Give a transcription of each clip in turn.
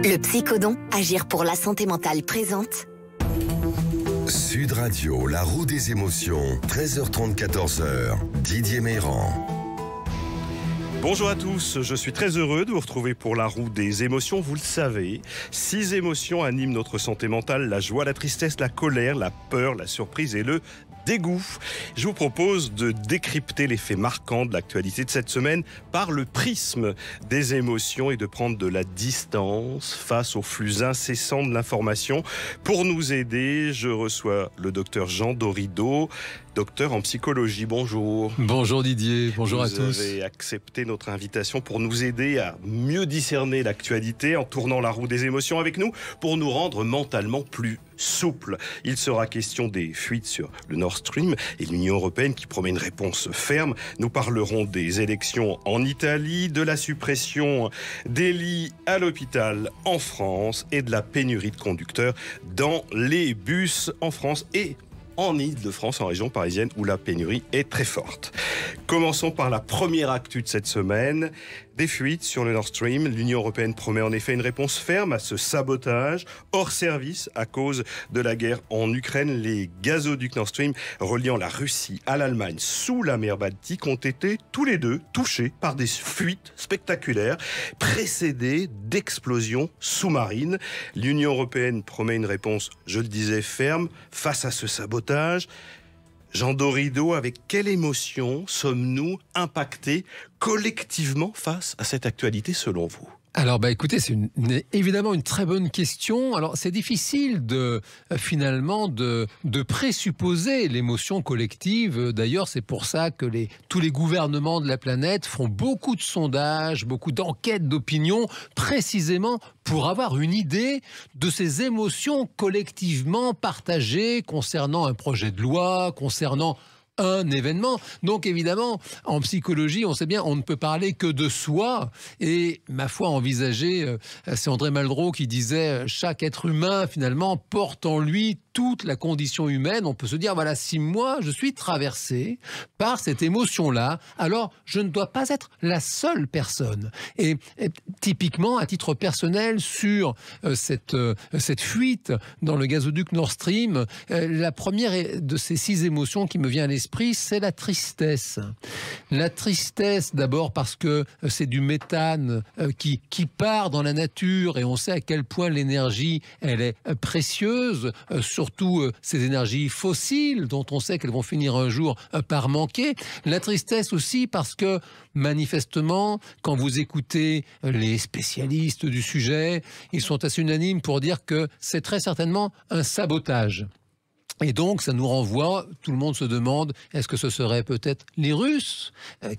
Le Psychodon, agir pour la santé mentale présente. Sud Radio, la roue des émotions, 13h30, 14h, Didier Meyran. Bonjour à tous, je suis très heureux de vous retrouver pour la roue des émotions. Vous le savez, 6 émotions animent notre santé mentale: la joie, la tristesse, la colère, la peur, la surprise et le dégoût. Je vous propose de décrypter les faits marquants de l'actualité de cette semaine par le prisme des émotions et de prendre de la distance face au flux incessant de l'information. Pour nous aider, je reçois le docteur Jean Dorido, docteur en psychologie. Bonjour. Bonjour Didier, bonjour à tous. Vous avez accepté notre invitation pour nous aider à mieux discerner l'actualité en tournant la roue des émotions avec nous, pour nous rendre mentalement plus souple. Il sera question des fuites sur le Nord Stream et l'Union européenne qui promet une réponse ferme. Nous parlerons des élections en Italie, de la suppression des lits à l'hôpital en France et de la pénurie de conducteurs dans les bus en France et en Île-de-France, en région parisienne, où la pénurie est très forte. Commençons par la première actu de cette semaine. Des fuites sur le Nord Stream. L'Union européenne promet en effet une réponse ferme à ce sabotage hors service à cause de la guerre en Ukraine. Les gazoducs Nord Stream reliant la Russie à l'Allemagne sous la mer Baltique ont été tous les deux touchés par des fuites spectaculaires précédées d'explosions sous-marines. L'Union européenne promet une réponse, je le disais, ferme face à ce sabotage. Jean Dorido, avec quelle émotion sommes-nous impactés collectivement face à cette actualité selon vous ? Alors écoutez, c'est évidemment une très bonne question. Alors c'est difficile finalement de présupposer l'émotion collective. D'ailleurs, c'est pour ça que tous les gouvernements de la planète font beaucoup de sondages, beaucoup d'enquêtes d'opinion, précisément pour avoir une idée de ces émotions collectivement partagées concernant un projet de loi, concernant un événement. Donc évidemment, en psychologie, on sait bien, on ne peut parler que de soi. Et ma foi, envisager, c'est André Malraux qui disait « Chaque être humain, finalement, porte en lui toute la condition humaine ». On peut se dire, voilà, si moi, je suis traversé par cette émotion-là, alors je ne dois pas être la seule personne. Et typiquement, à titre personnel, sur cette fuite dans le gazoduc Nord Stream, la première de ces 6 émotions qui me vient à l'esprit, c'est la tristesse. La tristesse, d'abord parce que c'est du méthane qui part dans la nature et on sait à quel point l'énergie, elle est précieuse, surtout ces énergies fossiles dont on sait qu'elles vont finir un jour par manquer. La tristesse aussi parce que, manifestement, quand vous écoutez les spécialistes du sujet, ils sont assez unanimes pour dire que c'est très certainement un sabotage. Et donc, ça nous renvoie, tout le monde se demande, est-ce que ce serait peut-être les Russes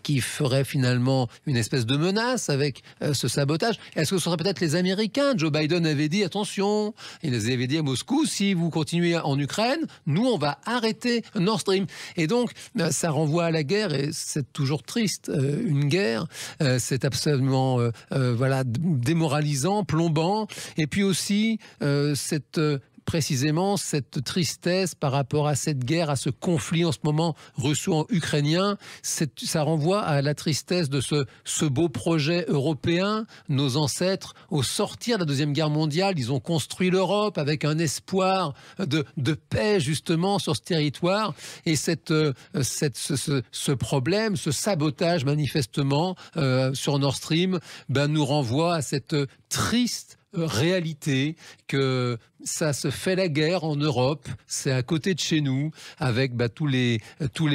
qui feraient finalement une espèce de menace avec ce sabotage? Est-ce que ce serait peut-être les Américains? Joe Biden avait dit, attention, il avait dit à Moscou, si vous continuez en Ukraine, nous, on va arrêter Nord Stream. Et donc, ça renvoie à la guerre, et c'est toujours triste, une guerre, c'est absolument démoralisant, plombant, et puis aussi précisément cette tristesse par rapport à cette guerre, à ce conflit en ce moment russo-ukrainien, ça renvoie à la tristesse de ce beau projet européen. Nos ancêtres, au sortir de la Deuxième Guerre mondiale, ils ont construit l'Europe avec un espoir de paix justement sur ce territoire. Et ce problème, ce sabotage manifestement sur Nord Stream, nous renvoie à cette triste réalité que ça se fait la guerre en Europe, c'est à côté de chez nous, avec tous les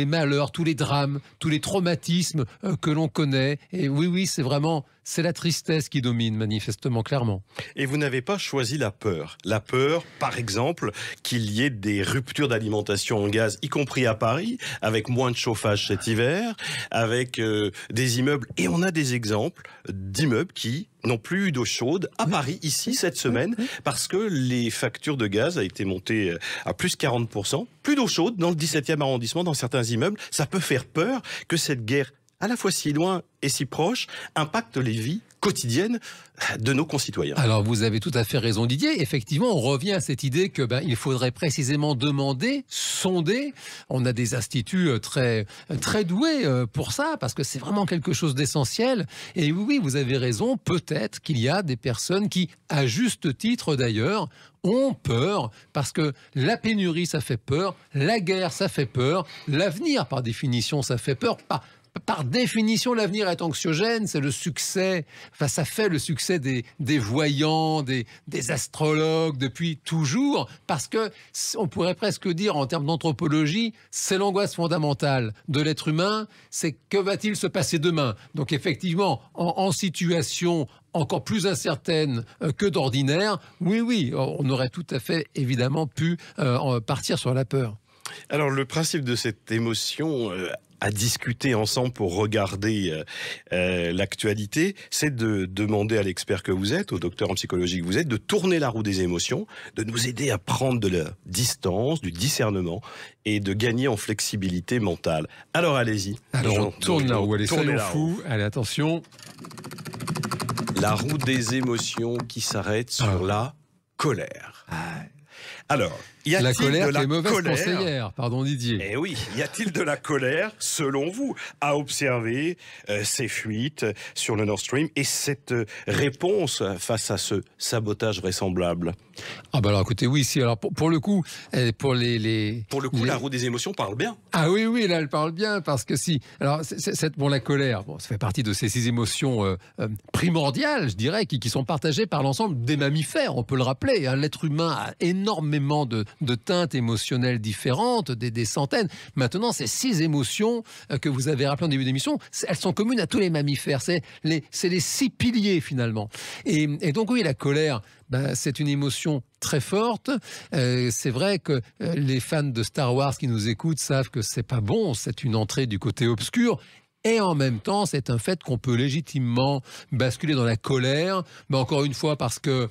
malheurs, tous les drames, tous les traumatismes que l'on connaît. Et oui, c'est la tristesse qui domine manifestement, clairement. Et vous n'avez pas choisi la peur. La peur, par exemple, qu'il y ait des ruptures d'alimentation en gaz, y compris à Paris, avec moins de chauffage cet hiver, avec des immeubles. Et on a des exemples d'immeubles qui n'ont plus eu d'eau chaude à Paris, ici, cette semaine, parce que les factures de gaz a été montée à plus 40%. Plus d'eau chaude dans le 17e arrondissement, dans certains immeubles. Ça peut faire peur que cette guerre, à la fois si loin et si proche, impacte les vies quotidienne de nos concitoyens. Alors vous avez tout à fait raison Didier, effectivement on revient à cette idée que il faudrait précisément demander, sonder, on a des instituts très doués pour ça, parce que c'est vraiment quelque chose d'essentiel, et oui vous avez raison, peut-être qu'il y a des personnes qui, à juste titre d'ailleurs, ont peur, parce que la pénurie ça fait peur, la guerre ça fait peur, l'avenir par définition ça fait peur, par définition, l'avenir est anxiogène, c'est le succès, enfin ça fait le succès des voyants, des astrologues depuis toujours, parce que on pourrait presque dire en termes d'anthropologie, c'est l'angoisse fondamentale de l'être humain, c'est que va-t-il se passer demain? Donc effectivement, en situation encore plus incertaine que d'ordinaire, oui, on aurait tout à fait évidemment pu partir sur la peur. Alors le principe de cette émotion à discuter ensemble pour regarder l'actualité, c'est de demander à l'expert que vous êtes, au docteur en psychologie que vous êtes, de tourner la roue des émotions, de nous aider à prendre de la distance, du discernement et de gagner en flexibilité mentale. Alors allez-y. Alors on tourne la roue, allez, soyons fous, allez attention. La roue des émotions qui s'arrête sur la colère. Alors, y a-t-il la colère, de la qui est mauvaise colère conseillère, pardon Didier. Eh oui, y a-t-il de la colère, selon vous, à observer ces fuites sur le Nord Stream et cette réponse face à ce sabotage vraisemblable? Ah bah alors écoutez, oui, si, alors pour le coup, pour la roue des émotions parle bien. Ah oui, là elle parle bien, parce que si, alors bon, la colère, bon, ça fait partie de ces 6 émotions primordiales, je dirais, qui sont partagées par l'ensemble des mammifères, on peut le rappeler, hein, l'être humain a énormément de teintes émotionnelles différentes, des centaines. Maintenant, ces 6 émotions que vous avez rappelées en début d'émission, elles sont communes à tous les mammifères, c'est les 6 piliers finalement. Et donc oui, la colère, c'est une émotion très forte. C'est vrai que les fans de Star Wars qui nous écoutent savent que c'est pas bon, c'est une entrée du côté obscur. Et en même temps, c'est un fait qu'on peut légitimement basculer dans la colère. Mais encore une fois, parce que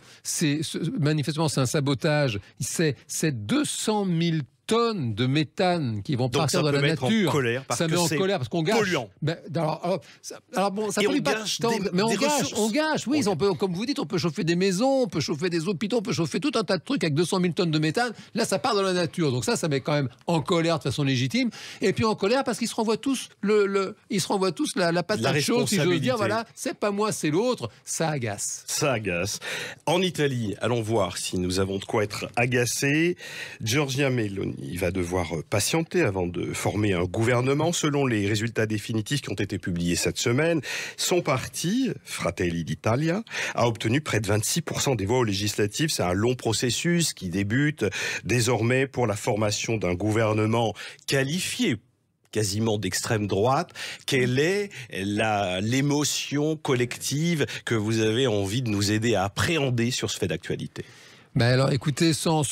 manifestement, c'est un sabotage. C'est 200 000 tonnes de méthane qui vont partir dans la nature. Ça met en colère parce qu'on gâche. Polluant. Alors bon, ça pollue pas tant, mais on gâche. Oui, on peut, comme vous dites, on peut chauffer des maisons, on peut chauffer des hôpitaux, on peut chauffer tout un tas de trucs avec 200 000 tonnes de méthane. Là, ça part dans la nature. Donc ça met quand même en colère de façon légitime. Et puis en colère parce qu'ils se renvoient tous la patate chaude, si j'ose dire. Voilà, c'est pas moi, c'est l'autre. Ça agace. Ça agace. En Italie, allons voir si nous avons de quoi être agacés. Giorgia Meloni va devoir patienter avant de former un gouvernement. Selon les résultats définitifs qui ont été publiés cette semaine, son parti, Fratelli d'Italia, a obtenu près de 26% des voix aux législatives. C'est un long processus qui débute désormais pour la formation d'un gouvernement qualifié quasiment d'extrême droite. Quelle est l'émotion collective que vous avez envie de nous aider à appréhender sur ce fait d'actualité? Alors écoutez, sans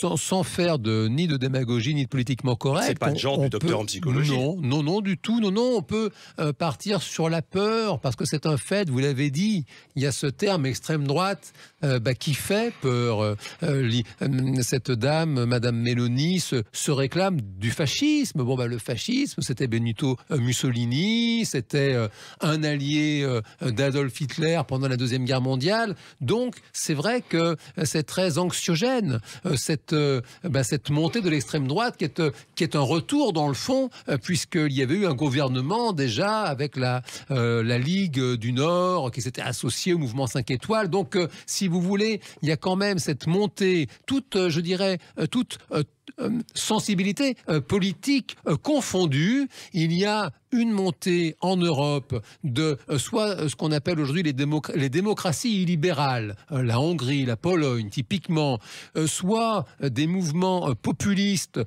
faire ni de démagogie ni de politiquement correct. C'est pas le genre du docteur en psychologie. Non, du tout. Non, on peut partir sur la peur, parce que c'est un fait, vous l'avez dit, il y a ce terme extrême droite qui fait peur. Cette dame, Madame Meloni, se réclame du fascisme. Le fascisme, c'était Benito Mussolini, c'était un allié d'Adolf Hitler pendant la Deuxième Guerre mondiale. Donc c'est vrai que c'est très anxiogène. Cette montée de l'extrême droite qui est un retour dans le fond, puisqu'il y avait eu un gouvernement déjà avec la Ligue du Nord qui s'était associée au mouvement 5 étoiles. Donc si vous voulez, il y a quand même cette montée, toute sensibilité politique confondue. Il y a une montée en Europe de soit ce qu'on appelle aujourd'hui les démocraties illibérales, la Hongrie, la Pologne typiquement, soit des mouvements populistes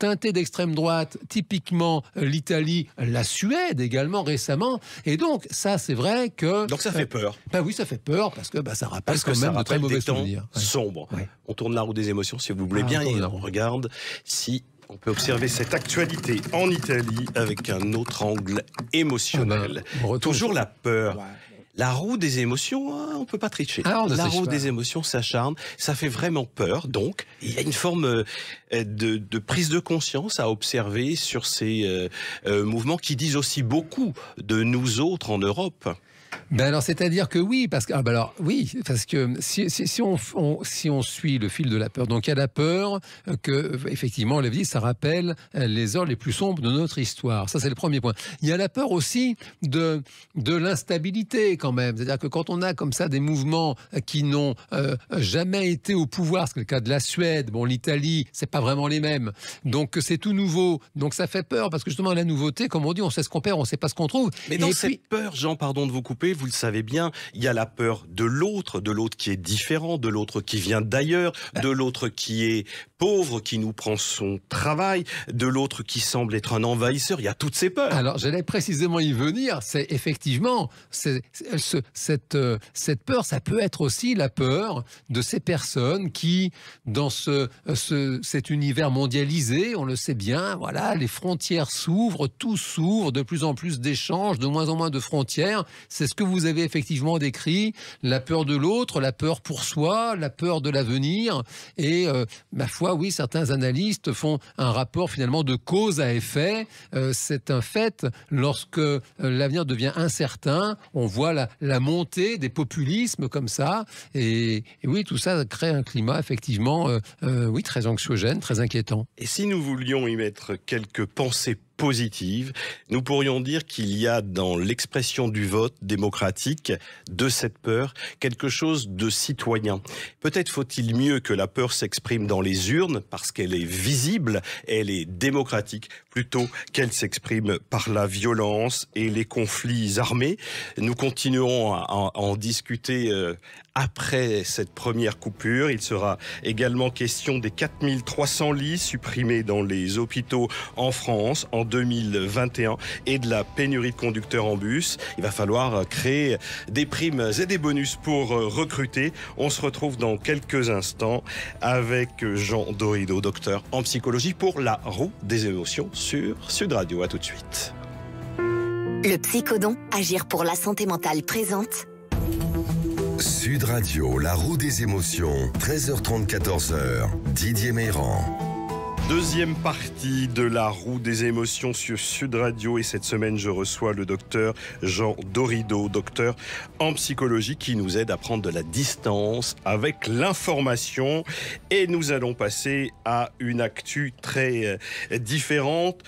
teintés d'extrême droite, typiquement l'Italie, la Suède également récemment. Et donc ça, c'est vrai que... Donc ça fait peur. Oui, ça fait peur parce que ça rappelle quand même de très mauvais souvenirs. Sombres. Ouais. On tourne la roue des émotions si vous voulez bien et on regarde si on peut observer cette actualité en Italie avec un autre angle émotionnel. Toujours la peur. Ouais. La roue des émotions, on ne peut pas tricher. La roue des émotions s'acharne, ça fait vraiment peur. Donc, il y a une forme de prise de conscience à observer sur ces mouvements qui disent aussi beaucoup de nous autres en Europe. Ben alors, c'est-à-dire que oui, parce que si on suit le fil de la peur, donc il y a la peur que, effectivement, on l'a dit, ça rappelle les heures les plus sombres de notre histoire. Ça, c'est le premier point. Il y a la peur aussi de l'instabilité, quand même. C'est-à-dire que quand on a comme ça des mouvements qui n'ont jamais été au pouvoir, c'est le cas de la Suède, l'Italie, c'est pas vraiment les mêmes. Donc c'est tout nouveau. Donc ça fait peur, parce que justement, la nouveauté, comme on dit, on sait ce qu'on perd, on sait pas ce qu'on trouve. Mais dans cette peur, Jean, pardon de vous couper, vous le savez bien, il y a la peur de l'autre qui est différent, de l'autre qui vient d'ailleurs, de l'autre qui est pauvre, qui nous prend son travail, de l'autre qui semble être un envahisseur. Il y a toutes ces peurs. Alors, j'allais précisément y venir. C'est effectivement cette peur, ça peut être aussi la peur de ces personnes qui, dans cet univers mondialisé, on le sait bien, voilà, les frontières s'ouvrent, tout s'ouvre, de plus en plus d'échanges, de moins en moins de frontières. C'est ce que vous avez effectivement décrit, la peur de l'autre, la peur pour soi, la peur de l'avenir. Et ma foi, oui, certains analystes font un rapport finalement de cause à effet. C'est un fait, lorsque l'avenir devient incertain, on voit la montée des populismes comme ça. Et oui, tout ça crée un climat effectivement oui, très anxiogène, très inquiétant. Et si nous voulions y mettre quelques pensées positive, nous pourrions dire qu'il y a dans l'expression du vote démocratique de cette peur quelque chose de citoyen. Peut-être faut-il mieux que la peur s'exprime dans les urnes parce qu'elle est visible, elle est démocratique, plutôt qu'elle s'exprime par la violence et les conflits armés. Nous continuerons à en discuter après cette première coupure. Il sera également question des 4300 lits supprimés dans les hôpitaux en France en 2021 et de la pénurie de conducteurs en bus. Il va falloir créer des primes et des bonus pour recruter. On se retrouve dans quelques instants avec Jean Dorido, docteur en psychologie, pour la roue des émotions sur Sud Radio. À tout de suite. Le Psychodon, agir pour la santé mentale, présente Sud Radio, la roue des émotions, 13h30, 14h, Didier Meyran. Deuxième partie de la roue des émotions sur Sud Radio, et cette semaine je reçois le docteur Jean Dorido, docteur en psychologie, qui nous aide à prendre de la distance avec l'information. Et nous allons passer à une actu très différente.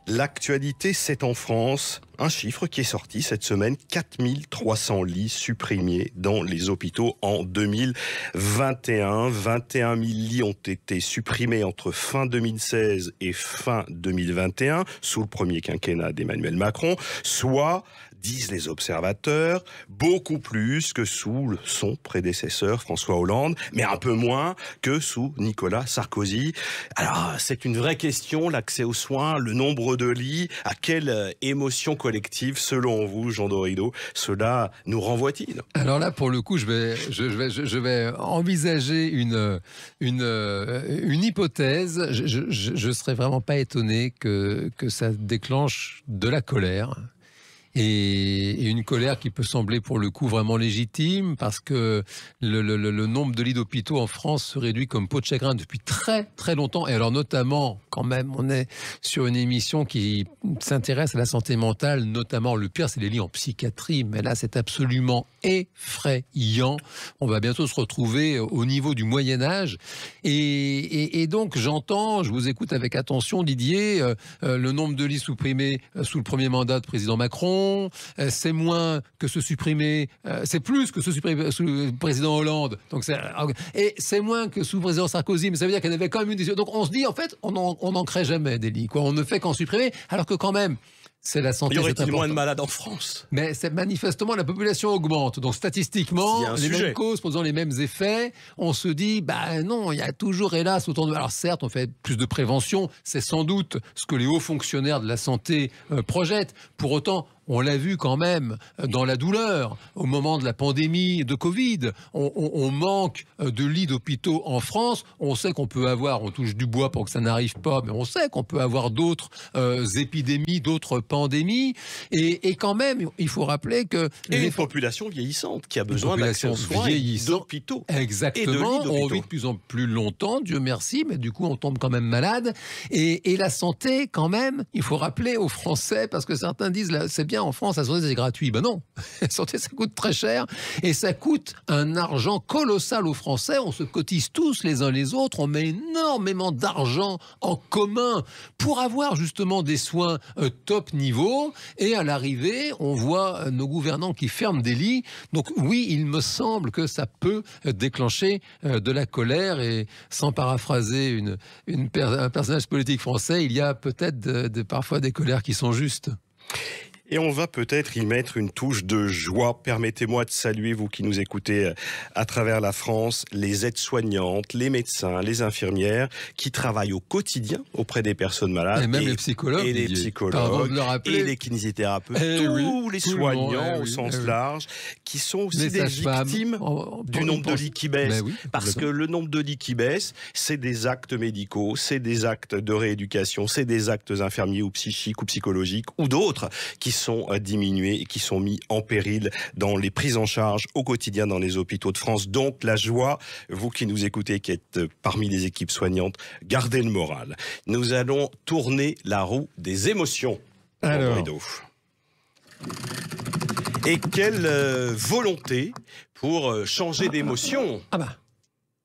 L'actualité, c'est en France. Un chiffre qui est sorti cette semaine, 4300 lits supprimés dans les hôpitaux en 2021. 21 000 lits ont été supprimés entre fin 2016 et fin 2021, sous le premier quinquennat d'Emmanuel Macron, soit, disent les observateurs, beaucoup plus que sous son prédécesseur François Hollande, mais un peu moins que sous Nicolas Sarkozy. Alors, c'est une vraie question, l'accès aux soins, le nombre de lits, à quelle émotion collective, selon vous, Jean Dorido, cela nous renvoie-t-il? Alors là, pour le coup, je vais envisager une hypothèse. Je serais vraiment pas étonné que ça déclenche de la colère. Et une colère qui peut sembler pour le coup vraiment légitime, parce que le nombre de lits d'hôpitaux en France se réduit comme peau de chagrin depuis très très longtemps. Et alors notamment, quand même, on est sur une émission qui s'intéresse à la santé mentale, notamment le pire c'est les lits en psychiatrie, mais là c'est absolument effrayant. On va bientôt se retrouver au niveau du Moyen-Âge. Et donc j'entends, je vous écoute avec attention Didier, le nombre de lits supprimés sous le premier mandat de président Macron, c'est moins que se supprimer, c'est plus que se supprimer sous le président Hollande, donc et c'est moins que sous le président Sarkozy, mais ça veut dire qu'il y en avait quand même une décision. Donc on se dit en fait, on n'en crée jamais des lits, quoi. On ne fait qu'en supprimer, alors que quand même, c'est la santé. Y aurait-il moins de malades en France? Mais c'est manifestement la population augmente. Donc statistiquement, les mêmes causes produisant les mêmes effets, on se dit, non, il y a toujours hélas autant de... Alors certes, on fait plus de prévention, c'est sans doute ce que les hauts fonctionnaires de la santé projettent. Pour autant, on l'a vu quand même dans la douleur, au moment de la pandémie de Covid. On manque de lits d'hôpitaux en France. On sait qu'on peut avoir, on touche du bois pour que ça n'arrive pas, mais on sait qu'on peut avoir d'autres épidémies, d'autres pandémies. Et quand même, il faut rappeler que... Et une population vieillissante qui a besoin d'accès aux soins d'hôpitaux. Exactement. On vit de plus en plus longtemps, Dieu merci, mais du coup, on tombe quand même malade. Et la santé, quand même, il faut rappeler aux Français, parce que certains disent, là, c'est bien bien, en France, la santé, c'est gratuit. Ben non, la santé, ça coûte très cher. Et ça coûte un argent colossal aux Français. On se cotise tous les uns les autres. On met énormément d'argent en commun pour avoir justement des soins top niveau. Et à l'arrivée, on voit nos gouvernants qui ferment des lits. Donc oui, il me semble que ça peut déclencher de la colère. Et sans paraphraser un personnage politique français, il y a peut-être parfois des colères qui sont justes. Et on va peut-être y mettre une touche de joie. Permettez-moi de saluer, vous qui nous écoutez à travers la France, les aides-soignantes, les médecins, les infirmières qui travaillent au quotidien auprès des personnes malades. Et même les psychologues. Et les psychologues, et les kinésithérapeutes, tous les soignants au sens large, qui sont aussi des victimes du nombre de lits qui baisse. Parce que le nombre de lits qui baisse, c'est des actes médicaux, c'est des actes de rééducation, c'est des actes infirmiers ou psychiques ou psychologiques ou d'autres qui sont diminués et qui sont mis en péril dans les prises en charge au quotidien dans les hôpitaux de France. Donc la joie, vous qui nous écoutez, qui êtes parmi les équipes soignantes, gardez le moral. Nous allons tourner la roue des émotions. Alors. Et quelle volonté pour changer d'émotion. Ah bah,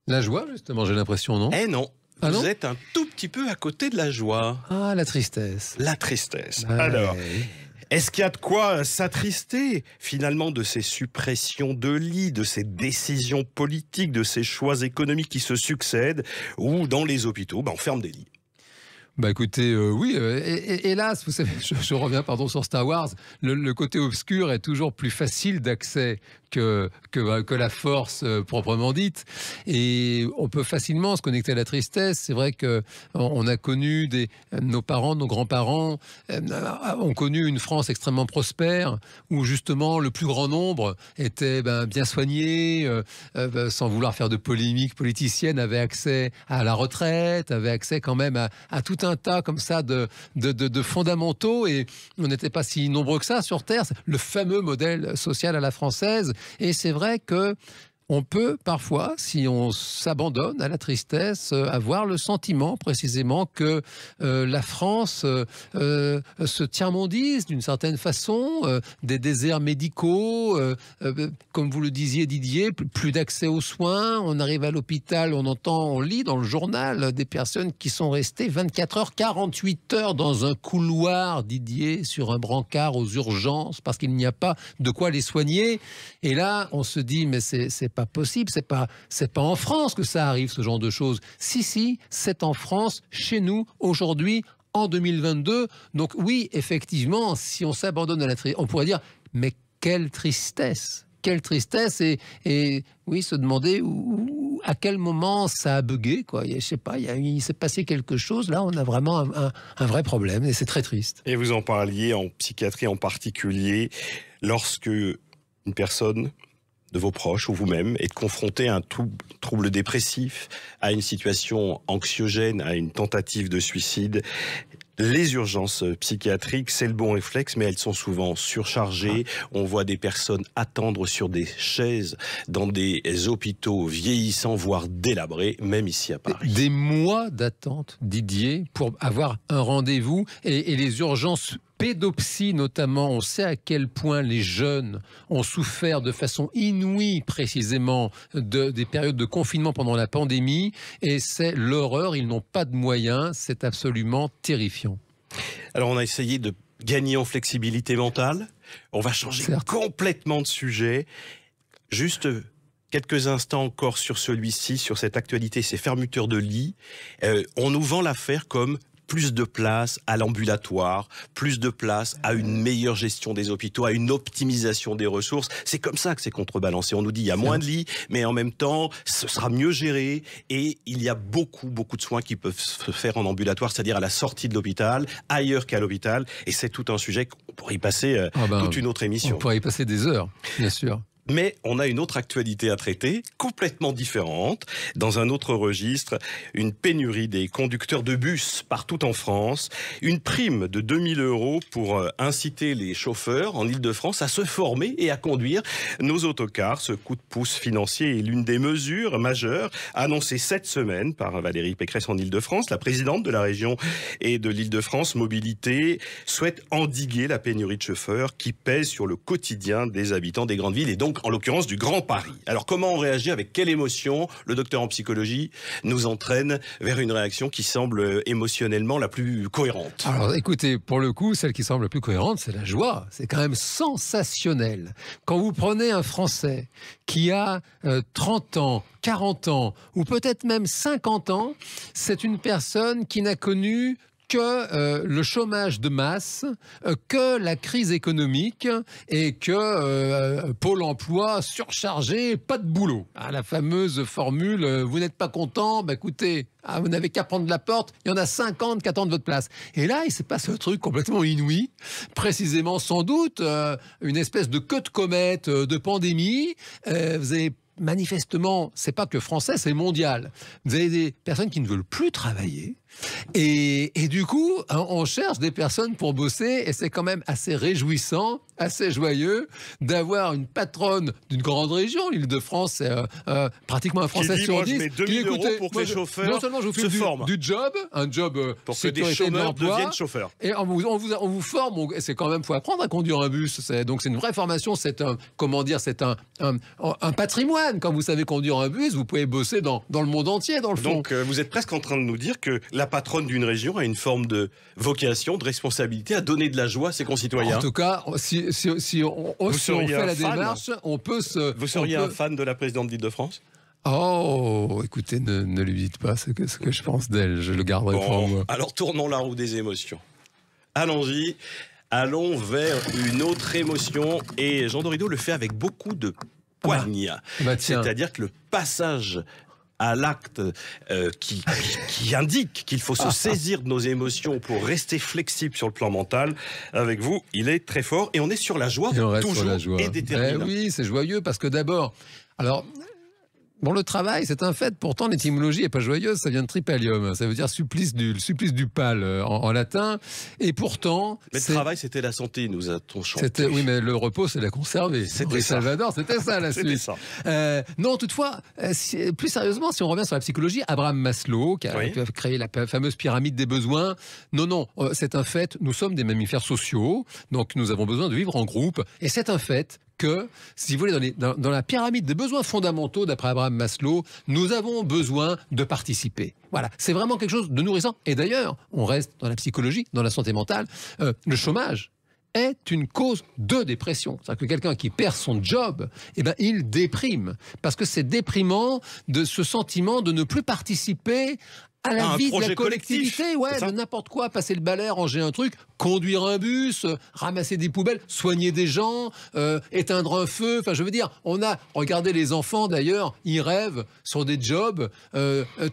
la joie justement, j'ai l'impression, non ? Eh non. Vous êtes un tout petit peu à côté de la joie. Ah, la tristesse. La tristesse. Alors, est-ce qu'il y a de quoi s'attrister, finalement, de ces suppressions de lits, de ces décisions politiques, de ces choix économiques qui se succèdent, où dans les hôpitaux, on ferme des lits? Bah écoutez, oui, hélas, vous savez, je reviens sur Star Wars, le côté obscur est toujours plus facile d'accès que la force proprement dite, et on peut facilement se connecter à la tristesse. C'est vrai que on a connu nos parents, nos grands-parents ont connu une France extrêmement prospère, où justement le plus grand nombre était bien soigné, sans vouloir faire de polémique politicienne, avait accès à la retraite, avait accès quand même à tout un tas comme ça de fondamentaux, et on n'était pas si nombreux que ça sur Terre. Le fameux modèle social à la française. Et c'est vrai que on peut parfois, si on s'abandonne à la tristesse, avoir le sentiment précisément que la France se tiers-mondise d'une certaine façon, des déserts médicaux, comme vous le disiez Didier, plus d'accès aux soins. On arrive à l'hôpital, on lit dans le journal des personnes qui sont restées 24 heures, 48 heures dans un couloir, Didier, sur un brancard aux urgences, parce qu'il n'y a pas de quoi les soigner. Et là, on se dit, mais c'est pas possible, c'est pas en France que ça arrive, ce genre de choses. Si, c'est en France, chez nous, aujourd'hui, en 2022. Donc oui, effectivement, si on s'abandonne à la tristesse, on pourrait dire, mais quelle tristesse et oui, se demander à quel moment ça a bugué, quoi. Je sais pas, il s'est passé quelque chose, là, on a vraiment un vrai problème, et c'est très triste. Et vous en parliez en psychiatrie en particulier, lorsque une personne de vos proches ou vous-même est confronté à un trouble dépressif, à une situation anxiogène, à une tentative de suicide. Les urgences psychiatriques, c'est le bon réflexe, mais elles sont souvent surchargées. On voit des personnes attendre sur des chaises dans des hôpitaux vieillissants, voire délabrés, même ici à Paris. Des mois d'attente, Didier, pour avoir un rendez-vous, et les urgences pédopsie notamment, on sait à quel point les jeunes ont souffert de façon inouïe précisément des périodes de confinement pendant la pandémie, et c'est l'horreur, ils n'ont pas de moyens, c'est absolument terrifiant. Alors on a essayé de gagner en flexibilité mentale, on va changer complètement de sujet, juste quelques instants encore sur celui-ci, sur cette actualité, ces fermetures de lits. On nous vend l'affaire comme plus de place à l'ambulatoire, plus de place à une meilleure gestion des hôpitaux, à une optimisation des ressources. C'est comme ça que c'est contrebalancé. On nous dit il y a moins de lits, mais en même temps, ce sera mieux géré, et il y a beaucoup de soins qui peuvent se faire en ambulatoire, c'est-à-dire à la sortie de l'hôpital, ailleurs qu'à l'hôpital, et c'est tout un sujet qu'on pourrait y passer toute une autre émission. On pourrait y passer des heures, bien sûr. Mais on a une autre actualité à traiter, complètement différente. Dans un autre registre, une pénurie des conducteurs de bus partout en France. Une prime de 2 000 € pour inciter les chauffeurs en Ile-de-France à se former et à conduire nos autocars. Ce coup de pouce financier est l'une des mesures majeures annoncées cette semaine par Valérie Pécresse en Ile-de-France. La présidente de la région et de l'Ile-de-France Mobilité souhaite endiguer la pénurie de chauffeurs qui pèse sur le quotidien des habitants des grandes villes et donc en l'occurrence du Grand Paris. Alors comment on réagit, avec quelle émotion? Le docteur en psychologie nous entraîne vers une réaction qui semble émotionnellement la plus cohérente. Alors écoutez, pour le coup, celle qui semble la plus cohérente, c'est la joie. C'est quand même sensationnel. Quand vous prenez un Français qui a 30 ans, 40 ans, ou peut-être même 50 ans, c'est une personne qui n'a connu que le chômage de masse, que la crise économique et que Pôle emploi surchargé, pas de boulot. Ah, la fameuse formule « vous n'êtes pas content, bah écoutez, vous n'avez qu'à prendre la porte, il y en a 50 qui attendent votre place ». Et là, il s'est passé un truc complètement inouï, précisément sans doute une espèce de queue de comète de pandémie. Vous avez manifestement, c'est pas que français, c'est mondial. Vous avez des personnes qui ne veulent plus travailler. Et du coup, on cherche des personnes pour bosser et c'est quand même assez réjouissant, assez joyeux d'avoir une patronne d'une grande région. L'Île-de-France, c'est pratiquement un Français sur 10. Moi, je mets 2 000 € pour que les chauffeurs non seulement je vous fais du job, un job pour que des chômeurs deviennent chauffeurs. Et on vous forme. C'est quand même, faut apprendre à conduire un bus. Donc c'est une vraie formation. C'est un patrimoine. Quand vous savez conduire un bus, vous pouvez bosser dans le monde entier, dans le fond. Donc vous êtes presque en train de nous dire que la patronne d'une région a une forme de vocation, de responsabilité à donner de la joie à ses concitoyens. En tout cas, si on fait la démarche, on peut se... Vous seriez un fan de la présidente d'Île-de-France ? Oh, écoutez, ne lui dites pas ce que je pense d'elle, je le garderai pour moi. Alors tournons la roue des émotions. Allons-y, allons vers une autre émotion, et Jean Dorido le fait avec beaucoup de poigne. C'est-à-dire que le passage à l'acte qui indique qu'il faut se saisir de nos émotions pour rester flexible sur le plan mental. Avec vous, il est très fort. Et on est sur la joie, toujours, et déterminant. Oui, c'est joyeux parce que d'abord... Alors, bon, le travail, c'est un fait. Pourtant, l'étymologie n'est pas joyeuse. Ça vient de tripalium. Ça veut dire supplice du pal en latin. Et pourtant... Mais le travail, c'était la santé, nous a-t-on chanté. Oui, mais le repos, c'est la conserver. C'était ça. Salvador, c'était ça la suite. Ça. Non, toutefois, plus sérieusement, si on revient sur la psychologie, Abraham Maslow, qui a créé la fameuse pyramide des besoins. Non, c'est un fait. Nous sommes des mammifères sociaux. Donc, nous avons besoin de vivre en groupe. Et c'est un fait que, si vous voulez, dans la pyramide des besoins fondamentaux, d'après Abraham Maslow, nous avons besoin de participer. Voilà, c'est vraiment quelque chose de nourrissant. Et d'ailleurs, on reste dans la psychologie, dans la santé mentale, le chômage est une cause de dépression. C'est-à-dire que quelqu'un qui perd son job, il déprime. Parce que c'est déprimant de ce sentiment de ne plus participer à la vie de la collectivité, de n'importe quoi, passer le balai, ranger un truc, conduire un bus, ramasser des poubelles, soigner des gens, éteindre un feu. Enfin, je veux dire, regardez les enfants d'ailleurs, ils rêvent sur des jobs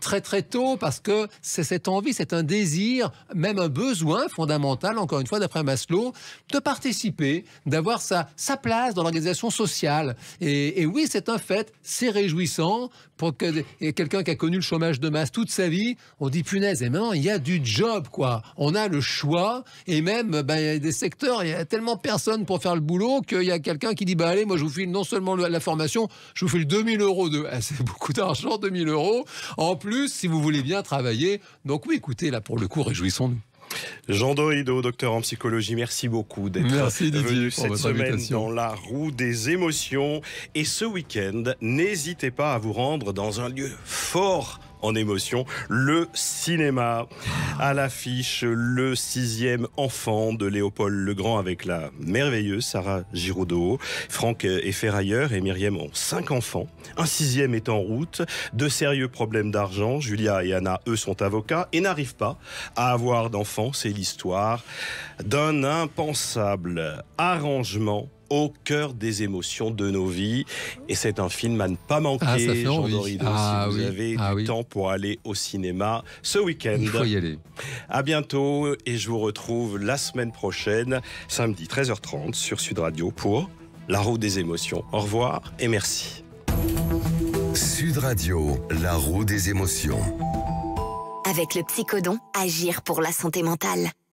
très très tôt parce que c'est cette envie, c'est un désir, même un besoin fondamental, encore une fois, d'après Maslow, de participer, d'avoir sa place dans l'organisation sociale. Et oui, c'est un fait, c'est réjouissant pour quelqu'un qui a connu le chômage de masse toute sa vie. On dit punaise, et maintenant il y a du job, quoi. On a le choix, et même il y a des secteurs, il y a tellement personne pour faire le boulot qu'il y a quelqu'un qui dit allez, moi je vous file non seulement la formation, je vous file 2 000 € c'est beaucoup d'argent, 2 000 € en plus si vous voulez bien travailler. Donc oui, écoutez, là pour le coup, réjouissons-nous. Jean Dorido, docteur en psychologie, merci beaucoup d'être venu cette semaine dans la roue des émotions. Et ce week-end, n'hésitez pas à vous rendre dans un lieu fort en émotion, le cinéma. À l'affiche, le 6e enfant de Léopold Legrand avec la merveilleuse Sarah Giraudot. Franck est ferrailleur et Myriam ont 5 enfants. Un 6e est en route. De sérieux problèmes d'argent. Julia et Anna, eux, sont avocats et n'arrivent pas à avoir d'enfants. C'est l'histoire d'un impensable arrangement au cœur des émotions de nos vies. Et c'est un film à ne pas manquer, Jean Dorido, si vous avez du temps pour aller au cinéma ce week-end. Il faut y aller. À bientôt, et je vous retrouve la semaine prochaine, samedi 13h30 sur Sud Radio pour la roue des émotions. Au revoir et merci. Sud Radio, la roue des émotions. Avec le psychodon, agir pour la santé mentale.